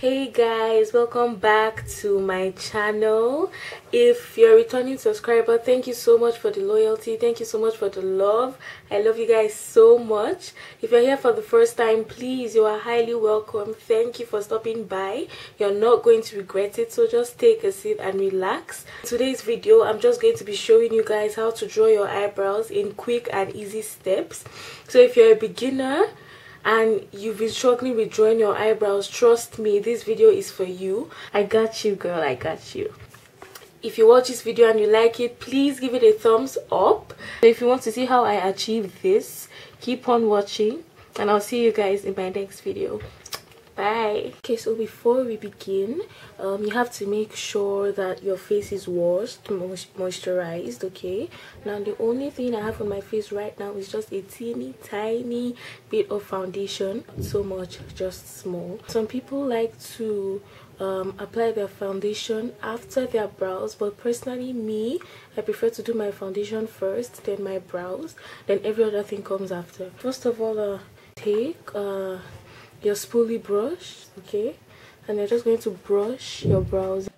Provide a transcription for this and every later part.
Hey guys, welcome back to my channel. If you're a returning subscriber, thank you so much for the loyalty, thank you so much for the love. I love you guys so much. If you're here for the first time, please, you are highly welcome. Thank you for stopping by. You're not going to regret it, so just take a seat and relax. In today's video, I'm just going to be showing you guys how to draw your eyebrows in quick and easy steps. So if you're a beginner and you've been struggling with drawing your eyebrows, trust me, this video is for you. I got you, girl, I got you. If you watch this video and you like it, please give it a thumbs up. If you want to see how I achieve this, keep on watching and I'll see you guys in my next video. Bye. Okay, so before we begin, you have to make sure that your face is washed, moisturized. Okay, now the only thing I have on my face right now is just a teeny tiny bit of foundation. Not so much, just small. Some people like to apply their foundation after their brows, but personally me, I prefer to do my foundation first, then my brows, then every other thing comes after. First of all, take your spoolie brush, okay, and you're just going to brush your brows.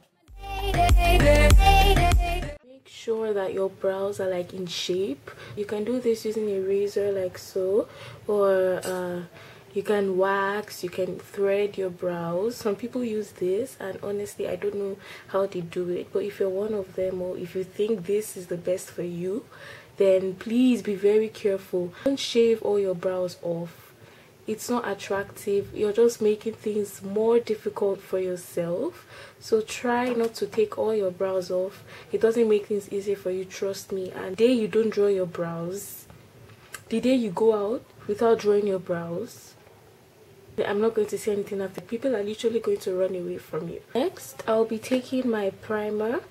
Make sure that your brows are like in shape. You can do this using a razor like so, or you can wax, you can thread your brows. Some people use this, and honestly I don't know how they do it, but if you're one of them, or if you think this is the best for you, then please be very careful. Don't shave all your brows off. It's not attractive. You're just making things more difficult for yourself. So try not to take all your brows off. It doesn't make things easy for you, trust me. And the day you don't draw your brows, the day you go out without drawing your brows, I'm not going to say anything after. People are literally going to run away from you. Next, I'll be taking my primer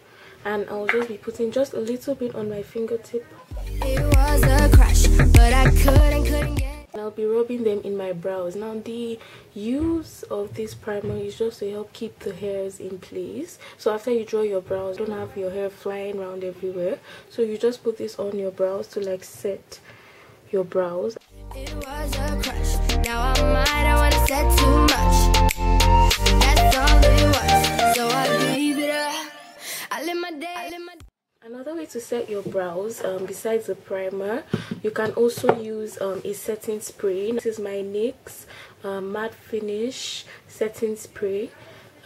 and I'll just be putting just a little bit on my fingertip. It was a crush, but I couldn't get. I'll be rubbing them in my brows. Now the use of this primer is just to help keep the hairs in place. So after you draw your brows, don't have your hair flying around everywhere. So you just put this on your brows to like set your brows. It was a crush. Now I want to set too much. That's all it was. So I gave it up. I live my day. Another way to set your brows, besides the primer, you can also use a setting spray. This is my NYX matte finish setting spray.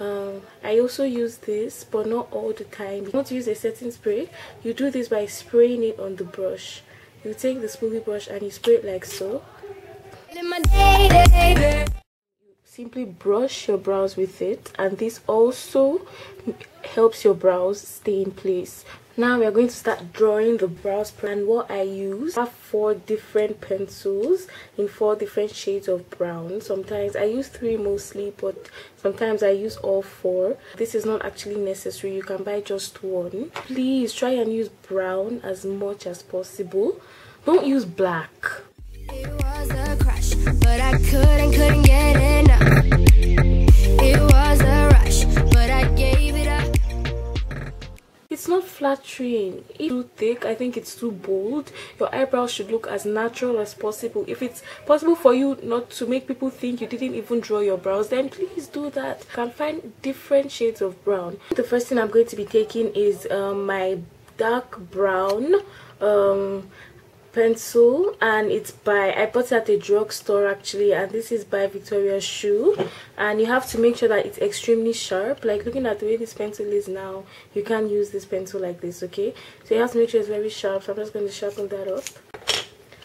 I also use this, but not all the time. If you want to use a setting spray, you do this by spraying it on the brush. You take the spoolie brush and you spray it like so. Simply brush your brows with it, and this also helps your brows stay in place. Now we are going to start drawing the brows, and what I use, I have 4 different pencils in 4 different shades of brown. Sometimes I use 3 mostly, but sometimes I use all 4. This is not actually necessary, you can buy just one. Please try and use brown as much as possible. Don't use black. It was a crush, but I couldn't get enough. It was a rush, but I gave it up. It's not flattering. It's too thick, I think it's too bold. Your eyebrows should look as natural as possible. If it's possible for you not to make people think you didn't even draw your brows, then please do that. You can find different shades of brown. The first thing I'm going to be taking is my dark brown pencil, and it's by, I bought it at a drugstore actually, and this is by Victoria's Shoe. And you have to make sure that it's extremely sharp. Like looking at the way this pencil is now, you can't use this pencil like this, okay? So you have to make sure it's very sharp. So I'm just going to sharpen that up.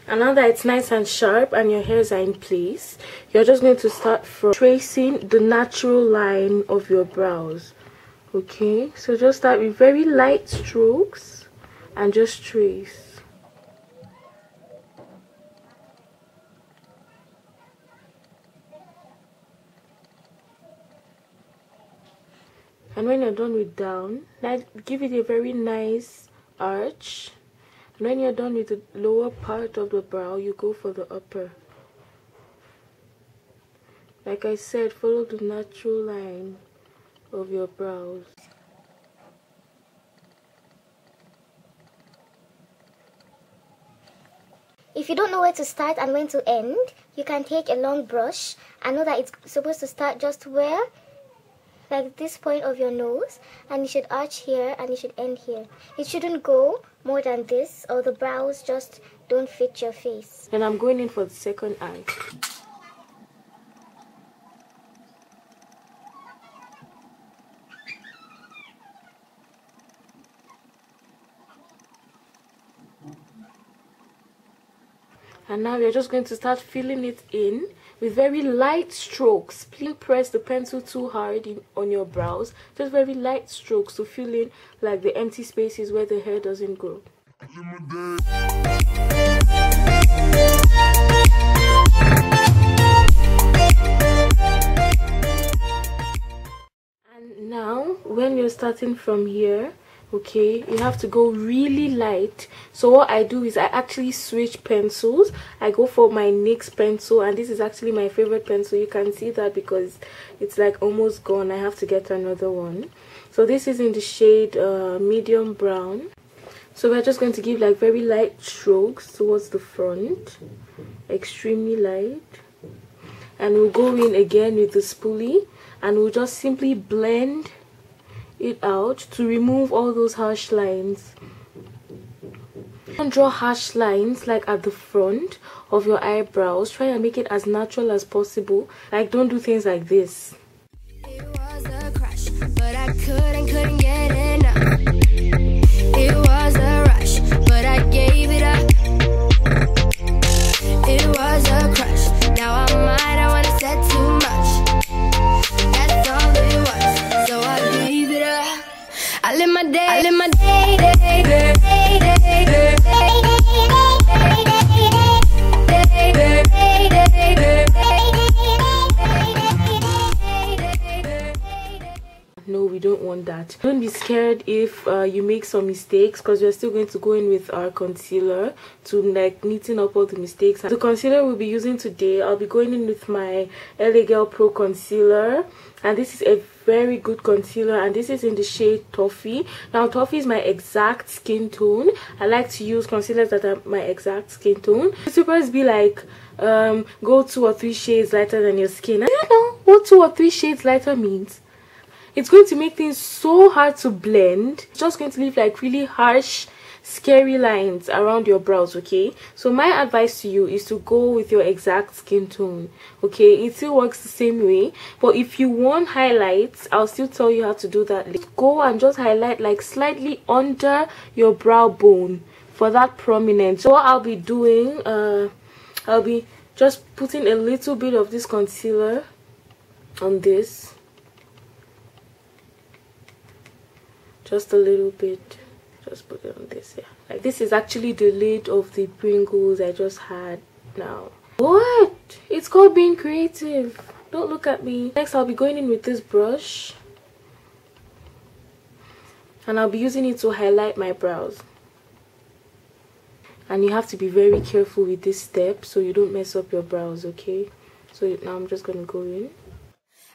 And now that it's nice and sharp and your hairs are in place, you're just going to start from tracing the natural line of your brows, okay? So just start with very light strokes and just trace. And when you're done with down, give it a very nice arch. And when you're done with the lower part of the brow, you go for the upper. Like I said, follow the natural line of your brows. If you don't know where to start and when to end, you can take a long brush and know that it's supposed to start just where like this point of your nose, and you should arch here and you should end here. It shouldn't go more than this, or the brows just don't fit your face. And I'm going in for the second eye. And now we're just going to start filling it in with very light strokes. Please press the pencil too hard on your brows. Just very light strokes to fill in like the empty spaces where the hair doesn't grow. And now when you're starting from here, okay, you have to go really light. So what I do is I actually switch pencils. I go for my NYX pencil, and this is actually my favorite pencil. You can see that because it's like almost gone. I have to get another one. So this is in the shade medium brown. So we're just going to give like very light strokes towards the front, extremely light, and we'll go in again with the spoolie, and we'll just simply blend it out to remove all those harsh lines. Don't draw harsh lines like at the front of your eyebrows. Try and make it as natural as possible. Like, don't do things like this. It was a crush, but I couldn't get enough. It was a rush, but I gave it up. It was a crush, now I wanna say too much. That's all it was, so I gave it up. I live my day, No, we don't want that. Don't be scared if you make some mistakes, because we're still going to go in with our concealer to like neaten up all the mistakes. The concealer we'll be using today, I'll be going in with my LA Girl Pro Concealer, and this is a very good concealer, and this is in the shade Tofee. Now Tofee is my exact skin tone. I like to use concealers that are my exact skin tone. YouTubers be like, go 2 or 3 shades lighter than your skin. I don't know what 2 or 3 shades lighter means. It's going to make things so hard to blend. It's just going to leave like really harsh, scary lines around your brows, okay? So my advice to you is to go with your exact skin tone, okay? It still works the same way, but if you want highlights, I'll still tell you how to do that. Go and just highlight like slightly under your brow bone for that prominence. So what I'll be doing, I'll be just putting a little bit of this concealer on this. Just a little bit. Just put it on this, yeah. Like, this is actually the lid of the Pringles I just had now. What? It's called being creative. Don't look at me. Next, I'll be going in with this brush, and I'll be using it to highlight my brows. And you have to be very careful with this step so you don't mess up your brows, okay? So now I'm just gonna go in.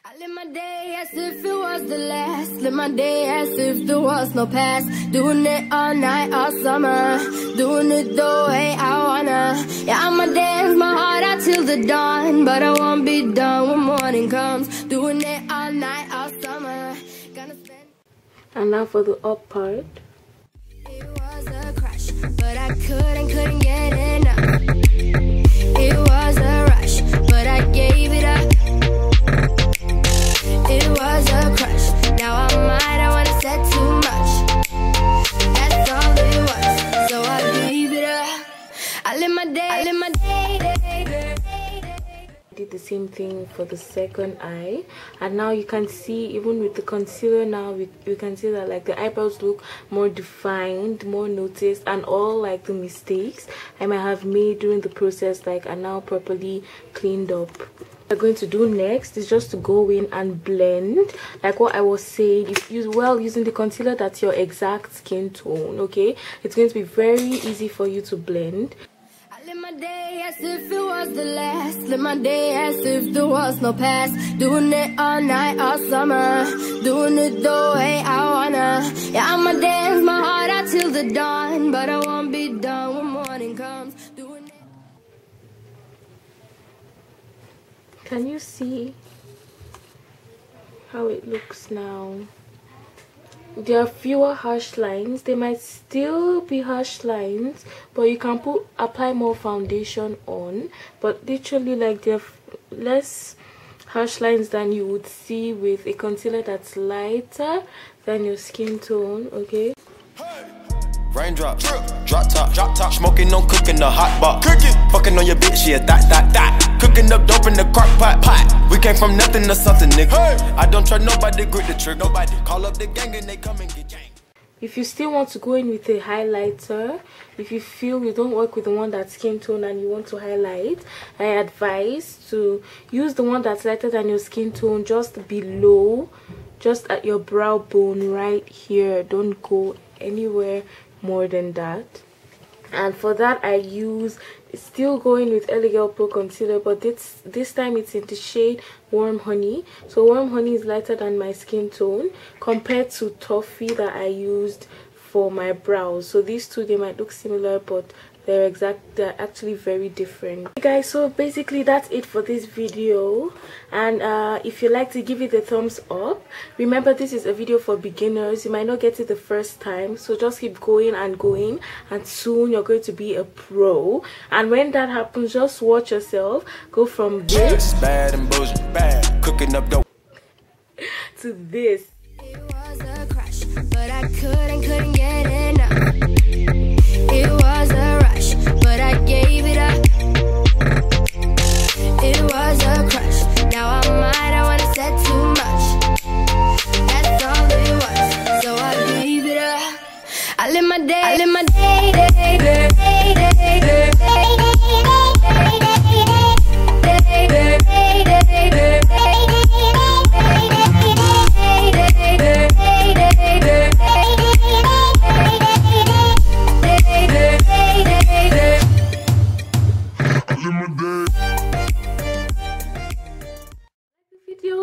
I live my day as if it was the last. Live my day as if there was no past. Doing it all night, all summer. Doing it the way I wanna. Yeah, I'ma dance my heart out till the dawn, but I won't be done when morning comes. Doing it all night, all summer. Gonna spend. And now for the up part. It was a crush, but I couldn't get enough. It was a rush, but I gave it up. It was a crush, now I wanna say too much. That's all it was, so I gave it up. I live my day, I did the same thing for the second eye, and now you can see, even with the concealer now, you can see that like the eyebrows look more defined, more noticed, and all like the mistakes I might have made during the process like are now properly cleaned up. What we're going to do next is just to go in and blend, like what I was saying. If you using the concealer that's your exact skin tone, okay, it's going to be very easy for you to blend. I live my day as if it was the last. Live my day as if there was no past. Doing it all night, all summer. Doing it the way I wanna. Yeah, I'ma dance my heart out till the dawn, but I won't be done when morning comes. Doing it. Can you see? how it looks now. There are fewer harsh lines. They might still be harsh lines, but you can apply more foundation on, but literally like they're less harsh lines than you would see with a concealer that's lighter than your skin tone. Okay, raindrop, drop top, smoking on cooking the hot pot, fucking on your bitch, yeah, that, cooking up dope in the crock pot. We came from nothing to something, nigga. I don't try nobody, grip the trick, nobody call up the gang and they come and get gang. If you still want to go in with a highlighter, if you feel you don't work with the one that's skin tone and you want to highlight, I advise to use the one that's lighter than your skin tone, just below, just at your brow bone right here. Don't go anywhere more than that. And for that I use, still going with LA Girl Pro Concealer, but this time it's in the shade Warm Honey. So Warm Honey is lighter than my skin tone compared to Tofee that I used for my brows. So these two, they might look similar, but they're actually very different. Okay guys, so basically that's it for this video, and if you like to give it a thumbs up. Remember, this is a video for beginners. You might not get it the first time, so just keep going, and soon you're going to be a pro. And when that happens, just watch yourself go from this bad and bullshit, bad cooking up dope to this. It was a crush, but I couldn't get enough. It was a rush, but I gave it up. It was a crush, now I wanna say too much. That's all it was, so I gave it up. I live my day,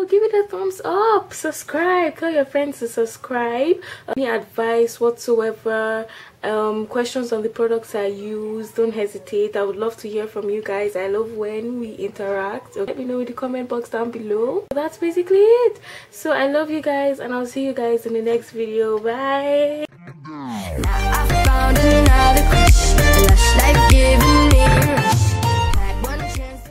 give it a thumbs up, subscribe, tell your friends to subscribe. Any advice whatsoever, questions on the products I use, don't hesitate. I would love to hear from you guys. I love when we interact. Let me know in the comment box down below. That's basically it. So I love you guys, and I'll see you guys in the next video. Bye. Now I found another crush, lush life giving me